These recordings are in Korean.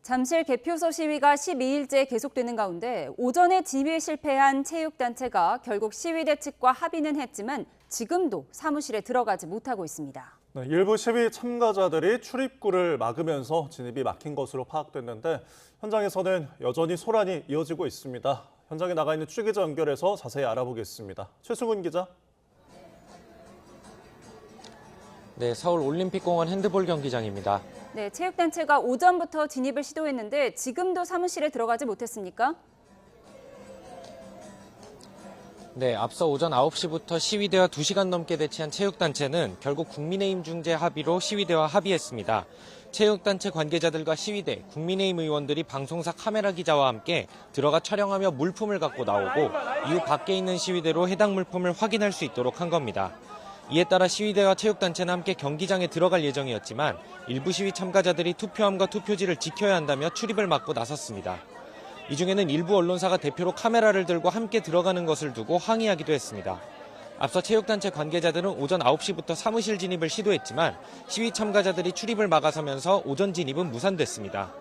잠실 개표소 시위가 12일째 계속되는 가운데 오전에 진입에 실패한 체육단체가 결국 시위대 측과 합의는 했지만 지금도 사무실에 들어가지 못하고 있습니다. 네, 일부 시위 참가자들이 출입구를 막으면서 진입이 막힌 것으로 파악됐는데 현장에서는 여전히 소란이 이어지고 있습니다. 현장에 나가 있는 취재 기자 연결해서 자세히 알아보겠습니다. 최승훈 기자. 네, 서울 올림픽공원 핸드볼 경기장입니다. 네, 체육단체가 오전부터 진입을 시도했는데 지금도 사무실에 들어가지 못했습니까? 네, 앞서 오전 9시부터 시위대와 2시간 넘게 대치한 체육단체는 결국 국민의힘 중재 합의로 시위대와 합의했습니다. 체육단체 관계자들과 시위대, 국민의힘 의원들이 방송사 카메라 기자와 함께 들어가 촬영하며 물품을 갖고 나오고 이후 밖에 있는 시위대로 해당 물품을 확인할 수 있도록 한 겁니다. 이에 따라 시위대와 체육단체는 함께 경기장에 들어갈 예정이었지만 일부 시위 참가자들이 투표함과 투표지를 지켜야 한다며 출입을 막고 나섰습니다. 이 중에는 일부 언론사가 대표로 카메라를 들고 함께 들어가는 것을 두고 항의하기도 했습니다. 앞서 체육단체 관계자들은 오전 9시부터 사무실 진입을 시도했지만 시위 참가자들이 출입을 막아서면서 오전 진입은 무산됐습니다.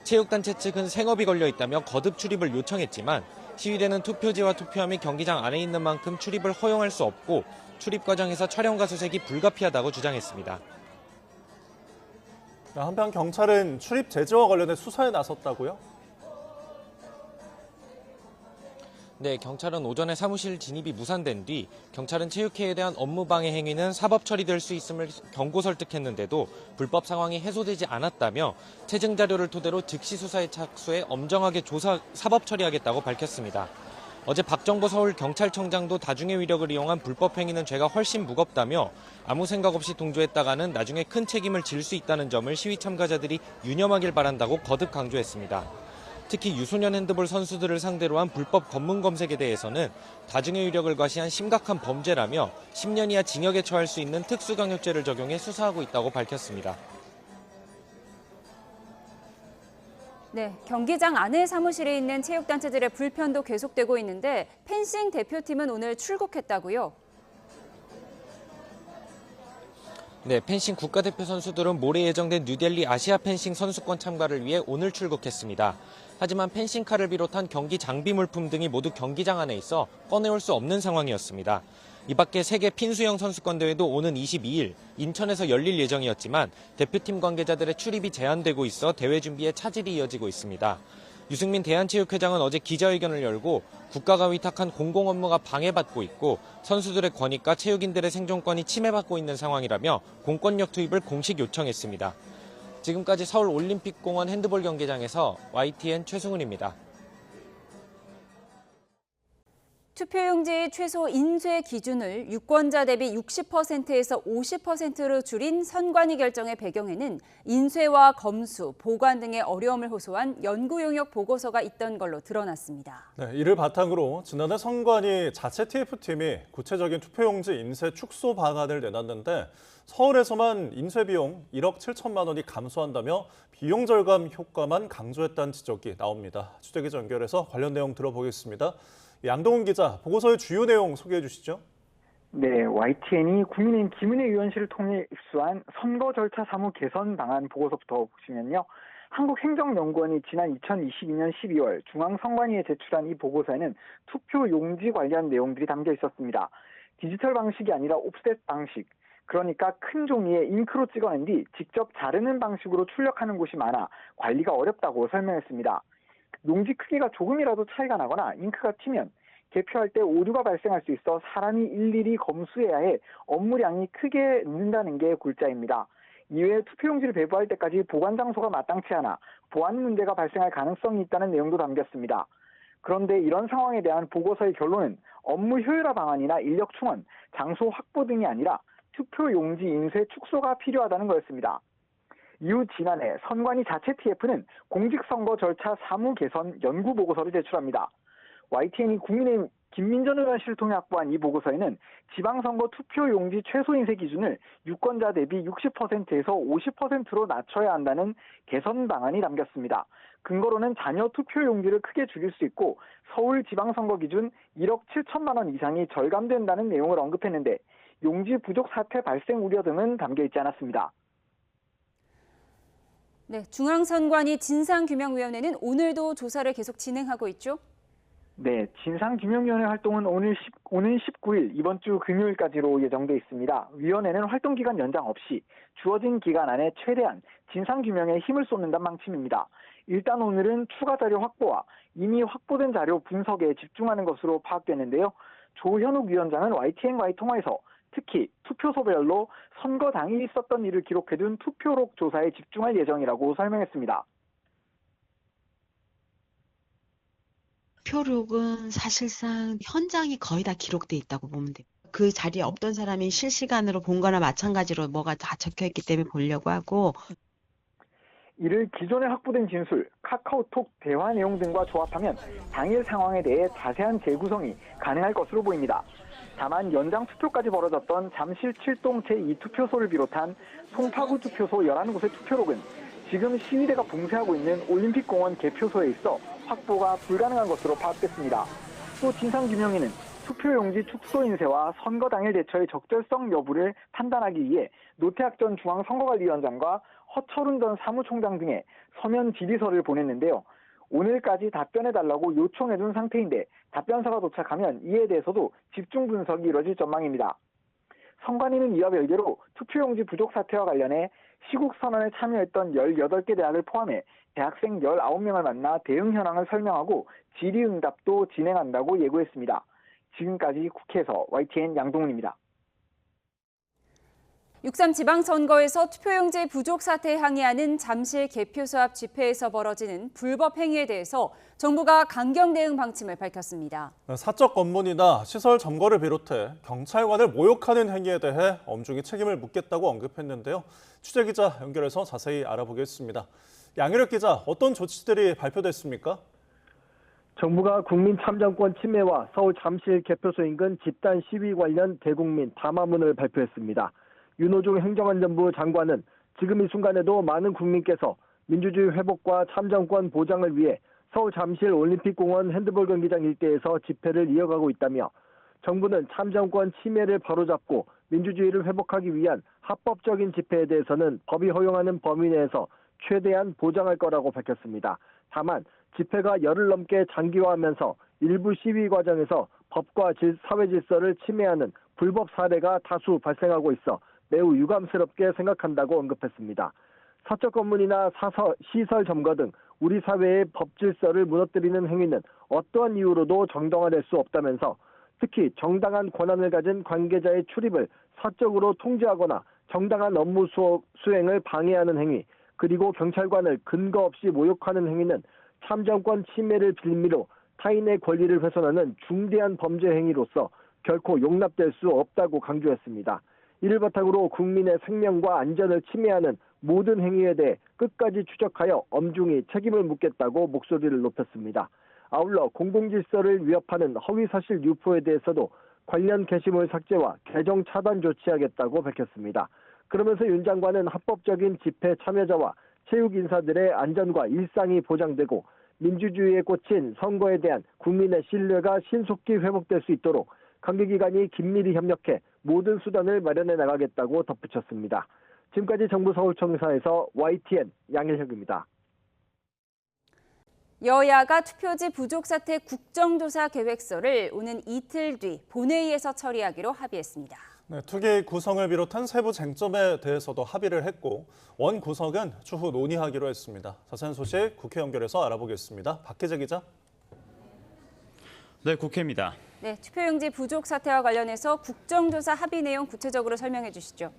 체육단체 측은 생업이 걸려 있다며 거듭 출입을 요청했지만 시위대는 투표지와 투표함이 경기장 안에 있는 만큼 출입을 허용할 수 없고 출입 과정에서 촬영과 수색이 불가피하다고 주장했습니다. 한편 경찰은 출입 제재와 관련해 수사에 나섰다고요? 네, 경찰은 오전에 사무실 진입이 무산된 뒤 경찰은 체육회에 대한 업무방해 행위는 사법 처리될 수 있음을 경고 설득했는데도 불법 상황이 해소되지 않았다며 체증 자료를 토대로 즉시 수사에 착수해 엄정하게 사법 처리하겠다고 밝혔습니다. 어제 박정보 서울경찰청장도 다중의 위력을 이용한 불법 행위는 죄가 훨씬 무겁다며 아무 생각 없이 동조했다가는 나중에 큰 책임을 질 수 있다는 점을 시위 참가자들이 유념하길 바란다고 거듭 강조했습니다. 특히 유소년 핸드볼 선수들을 상대로 한 불법 검문 검색에 대해서는 다중의 위력을 과시한 심각한 범죄라며 10년 이하 징역에 처할 수 있는 특수강력죄를 적용해 수사하고 있다고 밝혔습니다. 네, 경기장 안에 사무실에 있는 체육단체들의 불편도 계속되고 있는데 펜싱 대표팀은 오늘 출국했다고요? 네, 펜싱 국가대표 선수들은 모레 예정된 뉴델리 아시아 펜싱 선수권 참가를 위해 오늘 출국했습니다. 하지만 펜싱칼을 비롯한 경기 장비 물품 등이 모두 경기장 안에 있어 꺼내올 수 없는 상황이었습니다. 이 밖에 세계 핀수영 선수권 대회도 오는 22일 인천에서 열릴 예정이었지만 대표팀 관계자들의 출입이 제한되고 있어 대회 준비에 차질이 이어지고 있습니다. 유승민 대한체육회장은 어제 기자회견을 열고 국가가 위탁한 공공 업무가 방해받고 있고 선수들의 권익과 체육인들의 생존권이 침해받고 있는 상황이라며 공권력 투입을 공식 요청했습니다. 지금까지 서울 올림픽공원 핸드볼 경기장에서 YTN 최승훈입니다. 투표용지 최소 인쇄 기준을 유권자 대비 60%에서 50%로 줄인 선관위 결정의 배경에는 인쇄와 검수, 보관 등의 어려움을 호소한 연구 용역 보고서가 있던 걸로 드러났습니다. 네, 이를 바탕으로 지난해 선관위 자체 TF팀이 구체적인 투표용지 인쇄 축소 방안을 내놨는데 서울에서만 인쇄 비용 1억 7천만 원이 감소한다며 비용 절감 효과만 강조했다는 지적이 나옵니다. 취재기자 연결해서 관련 내용 들어보겠습니다. 양동훈 기자, 보고서의 주요 내용 소개해 주시죠. 네, YTN이 국민의힘 김은혜 의원실을 통해 입수한 선거 절차 사무 개선 방안 보고서부터 보시면요. 한국행정연구원이 지난 2022년 12월 중앙선관위에 제출한 이 보고서에는 투표 용지 관련 내용들이 담겨 있었습니다. 디지털 방식이 아니라 옵셋 방식, 그러니까 큰 종이에 잉크로 찍어낸 뒤 직접 자르는 방식으로 출력하는 곳이 많아 관리가 어렵다고 설명했습니다. 용지 크기가 조금이라도 차이가 나거나 잉크가 튀면 개표할 때 오류가 발생할 수 있어 사람이 일일이 검수해야 해 업무량이 크게 는다는 게 골자입니다. 이외에 투표용지를 배부할 때까지 보관 장소가 마땅치 않아 보안 문제가 발생할 가능성이 있다는 내용도 담겼습니다. 그런데 이런 상황에 대한 보고서의 결론은 업무 효율화 방안이나 인력 충원, 장소 확보 등이 아니라 투표용지 인쇄 축소가 필요하다는 거였습니다. 이후 지난해 선관위 자체 TF는 공직선거 절차 사무 개선 연구 보고서를 제출합니다. YTN이 국민의힘 김민전 의원실을 통해 확보한 이 보고서에는 지방선거 투표용지 최소 인쇄 기준을 유권자 대비 60%에서 50%로 낮춰야 한다는 개선 방안이 담겼습니다. 근거로는 잔여 투표용지를 크게 줄일 수 있고 서울 지방선거 기준 1억 7천만 원 이상이 절감된다는 내용을 언급했는데 용지 부족 사태 발생 우려 등은 담겨 있지 않았습니다. 네, 중앙선관위 진상규명위원회는 오늘도 조사를 계속 진행하고 있죠? 네, 진상규명위원회 활동은 오는 19일 이번 주 금요일까지로 예정돼 있습니다. 위원회는 활동기간 연장 없이 주어진 기간 안에 최대한 진상규명에 힘을 쏟는다는 방침입니다. 일단 오늘은 추가 자료 확보와 이미 확보된 자료 분석에 집중하는 것으로 파악됐는데요. 조현욱 위원장은 YTN과의 통화에서 특히 투표소별로 선거 당일 있었던 일을 기록해둔 투표록 조사에 집중할 예정이라고 설명했습니다. 투표록은 사실상 현장이 거의 다 기록돼 있다고 보면 돼요. 그 자리에 없던 사람이 실시간으로 본 거나 마찬가지로 뭐가 다 적혀있기 때문에 보려고 하고, 이를 기존에 확보된 진술, 카카오톡 대화 내용 등과 조합하면 당일 상황에 대해 자세한 재구성이 가능할 것으로 보입니다. 다만 연장 투표까지 벌어졌던 잠실 7동 제2투표소를 비롯한 송파구 투표소 11곳의 투표록은 지금 시위대가 봉쇄하고 있는 올림픽공원 개표소에 있어 확보가 불가능한 것으로 파악됐습니다. 또 진상규명위는 투표용지 축소 인쇄와 선거 당일 대처의 적절성 여부를 판단하기 위해 노태학 전 중앙선거관리위원장과 허철훈 전 사무총장 등의 서면 질의서를 보냈는데요. 오늘까지 답변해달라고 요청해둔 상태인데 답변서가 도착하면 이에 대해서도 집중 분석이 이뤄질 전망입니다. 선관위는 이와 별개로 투표용지 부족 사태와 관련해 시국선언에 참여했던 18개 대학을 포함해 대학생 19명을 만나 대응 현황을 설명하고 질의응답도 진행한다고 예고했습니다. 지금까지 국회에서 YTN 양동훈입니다. 6.3 지방선거에서 투표용지 부족 사태에 항의하는 잠실 개표소 앞 집회에서 벌어지는 불법 행위에 대해서 정부가 강경 대응 방침을 밝혔습니다. 사적 검문이나 시설 점거를 비롯해 경찰관을 모욕하는 행위에 대해 엄중히 책임을 묻겠다고 언급했는데요. 취재기자 연결해서 자세히 알아보겠습니다. 양혜력 기자, 어떤 조치들이 발표됐습니까? 정부가 국민 참정권 침해와 서울 잠실 개표소 인근 집단 시위 관련 대국민 담화문을 발표했습니다. 윤호중 행정안전부 장관은 지금 이 순간에도 많은 국민께서 민주주의 회복과 참정권 보장을 위해 서울 잠실 올림픽공원 핸드볼 경기장 일대에서 집회를 이어가고 있다며 정부는 참정권 침해를 바로잡고 민주주의를 회복하기 위한 합법적인 집회에 대해서는 법이 허용하는 범위 내에서 최대한 보장할 거라고 밝혔습니다. 다만 집회가 열흘 넘게 장기화하면서 일부 시위 과정에서 법과 사회 질서를 침해하는 불법 사례가 다수 발생하고 있어 매우 유감스럽게 생각한다고 언급했습니다. 사적 검문이나 시설 점거 등 우리 사회의 법 질서를 무너뜨리는 행위는 어떠한 이유로도 정당화될 수 없다면서 특히 정당한 권한을 가진 관계자의 출입을 사적으로 통제하거나 정당한 업무 수행을 방해하는 행위, 그리고 경찰관을 근거 없이 모욕하는 행위는 참정권 침해를 빌미로 타인의 권리를 훼손하는 중대한 범죄 행위로서 결코 용납될 수 없다고 강조했습니다. 이를 바탕으로 국민의 생명과 안전을 침해하는 모든 행위에 대해 끝까지 추적하여 엄중히 책임을 묻겠다고 목소리를 높였습니다. 아울러 공공질서를 위협하는 허위사실 유포에 대해서도 관련 게시물 삭제와 계정 차단 조치하겠다고 밝혔습니다. 그러면서 윤 장관은 합법적인 집회 참여자와 체육 인사들의 안전과 일상이 보장되고 민주주의에 꽂힌 선거에 대한 국민의 신뢰가 신속히 회복될 수 있도록 관계기관이 긴밀히 협력해 모든 수단을 마련해 나가겠다고 덧붙였습니다. 지금까지 정부 서울청사에서 YTN 양혜혁입니다. 여야가 투표지 부족 사태 국정조사 계획서를 오는 이틀 뒤 본회의에서 처리하기로 합의했습니다. 네, 투기 구성을 비롯한 세부 쟁점에 대해서도 합의를 했고 원 구성은 추후 논의하기로 했습니다. 자세한 소식 국회 연결해서 알아보겠습니다. 박혜재 기자. 네, 국회입니다. 네, 투표용지 부족 사태와 관련해서 국정조사 합의 내용 구체적으로 설명해 주시죠.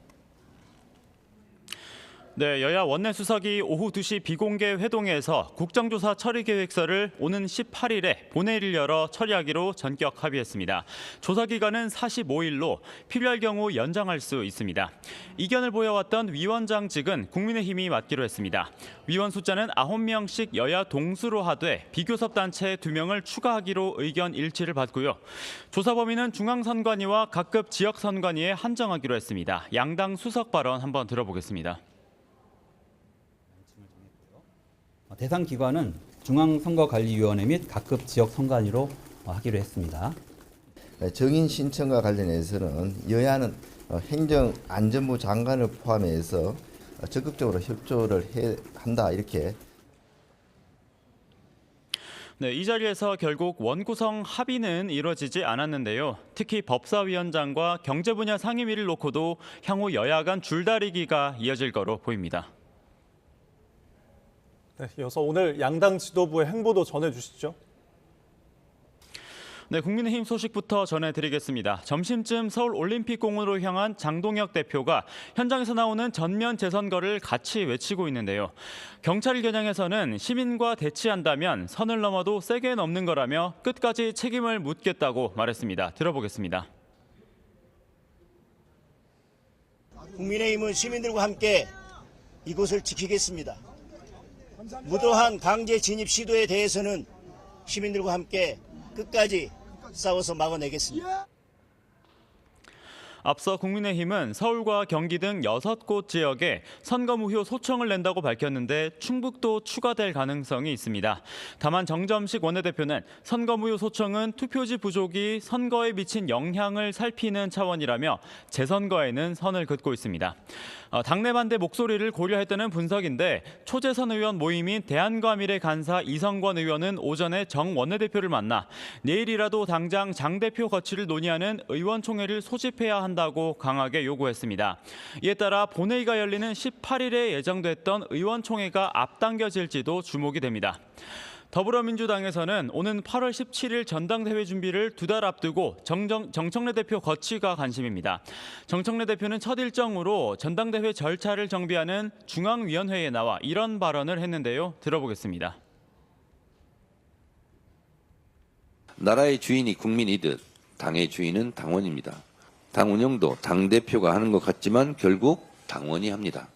네, 여야 원내수석이 오후 2시 비공개 회동에서 국정조사 처리 계획서를 오는 18일에 본회의를 열어 처리하기로 전격 합의했습니다. 조사 기간은 45일로 필요할 경우 연장할 수 있습니다. 이견을 보여왔던 위원장직은 국민의힘이 맡기로 했습니다. 위원 숫자는 9명씩 여야 동수로 하되 비교섭 단체 2명을 추가하기로 의견 일치를 받고요. 조사 범위는 중앙선관위와 각급 지역선관위에 한정하기로 했습니다. 양당 수석 발언 한번 들어보겠습니다. 대상 기관은 중앙선거관리위원회 및 각급 지역선관위로 하기로 했습니다. 정인 신청과 관련해서는 여야는 행정안전부 장관을 포함해서 적극적으로 협조를 한다 이렇게. 네, 이 자리에서 결국 원구성 합의는 이루어지지 않았는데요. 특히 법사위원장과 경제분야 상임위를 놓고도 향후 여야 간 줄다리기가 이어질 거로 보입니다. 네, 이어서 오늘 양당 지도부의 행보도 전해주시죠. 네, 국민의힘 소식부터 전해드리겠습니다. 점심쯤 서울올림픽공원으로 향한 장동혁 대표가 현장에서 나오는 전면 재선거를 같이 외치고 있는데요. 경찰 겨냥에서는 시민과 대치한다면 선을 넘어도 세게 넘는 거라며 끝까지 책임을 묻겠다고 말했습니다. 들어보겠습니다. 국민의힘은 시민들과 함께 이곳을 지키겠습니다. 무도한 강제 진입 시도에 대해서는 시민들과 함께 끝까지 싸워서 막아내겠습니다. 앞서 국민의힘은 서울과 경기 등 6곳 지역에 선거 무효 소청을 낸다고 밝혔는데 충북도 추가될 가능성이 있습니다. 다만 정점식 원내대표는 선거 무효 소청은 투표지 부족이 선거에 미친 영향을 살피는 차원이라며 재선거에는 선을 긋고 있습니다. 당내 반대 목소리를 고려했다는 분석인데 초재선 의원 모임인 대한과미래 간사 이성권 의원은 오전에 정 원내대표를 만나 내일이라도 당장 장 대표 거취를 논의하는 의원총회를 소집해야 한다고 강하게 요구했습니다. 이에 따라 본회의가 열리는 18일에 예정됐던 의원총회가 앞당겨질지도 주목이 됩니다. 더불어민주당에서는 오는 8월 17일 전당대회 준비를 2달 앞두고 정청래 대표 거취가 관심입니다. 정청래 대표는 첫 일정으로 전당대회 절차를 정비하는 중앙위원회에 나와 이런 발언을 했는데요. 들어보겠습니다. 나라의 주인이 국민이듯 당의 주인은 당원입니다. 당 운영도 당대표가 하는 것 같지만 결국 당원이 합니다.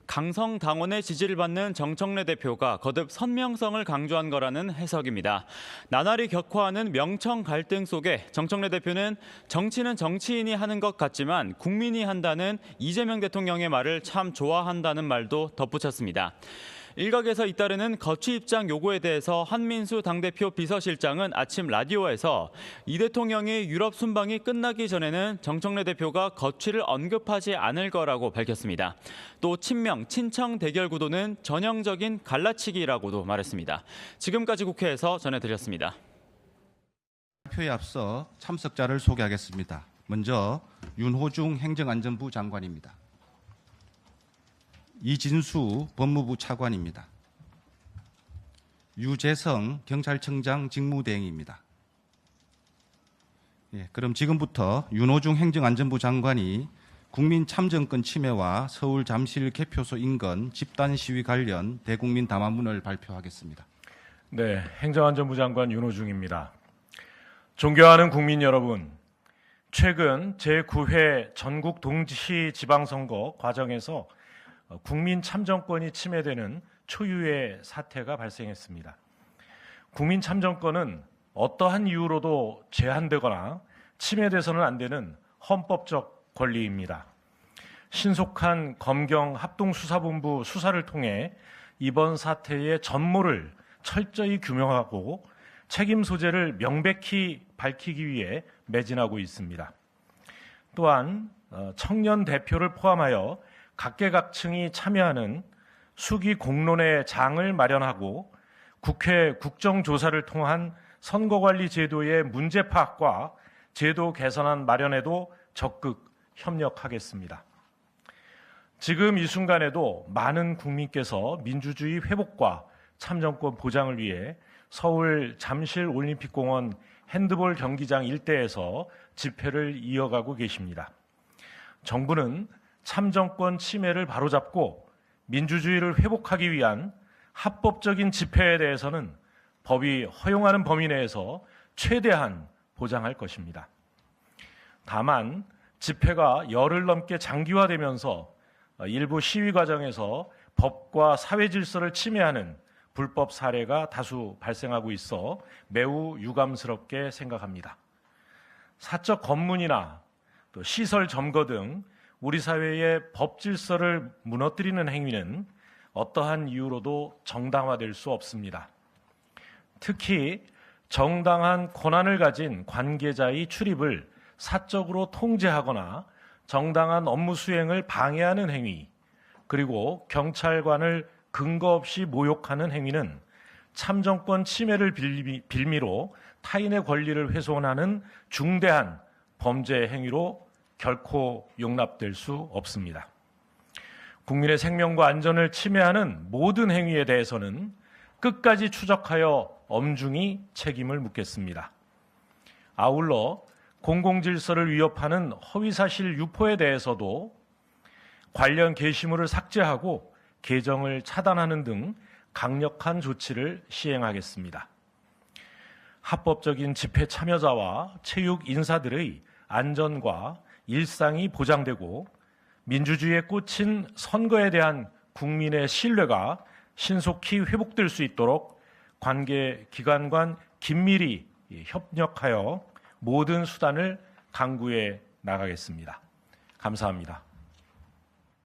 강성 당원의 지지를 받는 정청래 대표가 거듭 선명성을 강조한 거라는 해석입니다. 나날이 격화하는 명청 갈등 속에 정청래 대표는 정치는 정치인이 하는 것 같지만 국민이 한다는 이재명 대통령의 말을 참 좋아한다는 말도 덧붙였습니다. 일각에서 잇따르는 거취 입장 요구에 대해서 한민수 당대표 비서실장은 아침 라디오에서 이 대통령의 유럽 순방이 끝나기 전에는 정청래 대표가 거취를 언급하지 않을 거라고 밝혔습니다. 또 친명, 친청 대결 구도는 전형적인 갈라치기라고도 말했습니다. 지금까지 국회에서 전해드렸습니다. 발표에 앞서 참석자를 소개하겠습니다. 먼저 윤호중 행정안전부 장관입니다. 이진수 법무부 차관입니다. 유재성 경찰청장 직무대행입니다. 그럼 지금부터 윤호중 행정안전부 장관이 국민 참정권 침해와 서울 잠실 개표소 인근 집단 시위 관련 대국민 담화문을 발표하겠습니다. 네, 행정안전부 장관 윤호중입니다. 존경하는 국민 여러분, 최근 제9회 전국 동시 지방선거 과정에서 국민 참정권이 침해되는 초유의 사태가 발생했습니다. 국민 참정권은 어떠한 이유로도 제한되거나 침해돼서는 안 되는 헌법적 권리입니다. 신속한 검경 합동수사본부 수사를 통해 이번 사태의 전모를 철저히 규명하고 책임 소재를 명백히 밝히기 위해 매진하고 있습니다. 또한 청년 대표를 포함하여 각계각층이 참여하는 수기 공론회 장을 마련하고 국회 국정조사를 통한 선거관리 제도의 문제 파악과 제도 개선안 마련에도 적극 협력하겠습니다. 지금 이 순간에도 많은 국민께서 민주주의 회복과 참정권 보장을 위해 서울 잠실 올림픽공원 핸드볼 경기장 일대에서 집회를 이어가고 계십니다. 정부는 참정권 침해를 바로잡고 민주주의를 회복하기 위한 합법적인 집회에 대해서는 법이 허용하는 범위 내에서 최대한 보장할 것입니다. 다만 집회가 열흘 넘게 장기화되면서 일부 시위 과정에서 법과 사회 질서를 침해하는 불법 사례가 다수 발생하고 있어 매우 유감스럽게 생각합니다. 사적 검문이나 또 시설 점거 등 우리 사회의 법 질서를 무너뜨리는 행위는 어떠한 이유로도 정당화될 수 없습니다. 특히 정당한 권한을 가진 관계자의 출입을 사적으로 통제하거나 정당한 업무 수행을 방해하는 행위, 그리고 경찰관을 근거 없이 모욕하는 행위는 참정권 침해를 빌미로 타인의 권리를 훼손하는 중대한 범죄 행위로 결코 용납될 수 없습니다. 국민의 생명과 안전을 침해하는 모든 행위에 대해서는 끝까지 추적하여 엄중히 책임을 묻겠습니다. 아울러 공공질서를 위협하는 허위사실 유포에 대해서도 관련 게시물을 삭제하고 계정을 차단하는 등 강력한 조치를 시행하겠습니다. 합법적인 집회 참여자와 체육 인사들의 안전과 일상이 보장되고 민주주의에 꽂힌 선거에 대한 국민의 신뢰가 신속히 회복될 수 있도록 관계 기관 간 긴밀히 협력하여 모든 수단을 강구해 나가겠습니다. 감사합니다.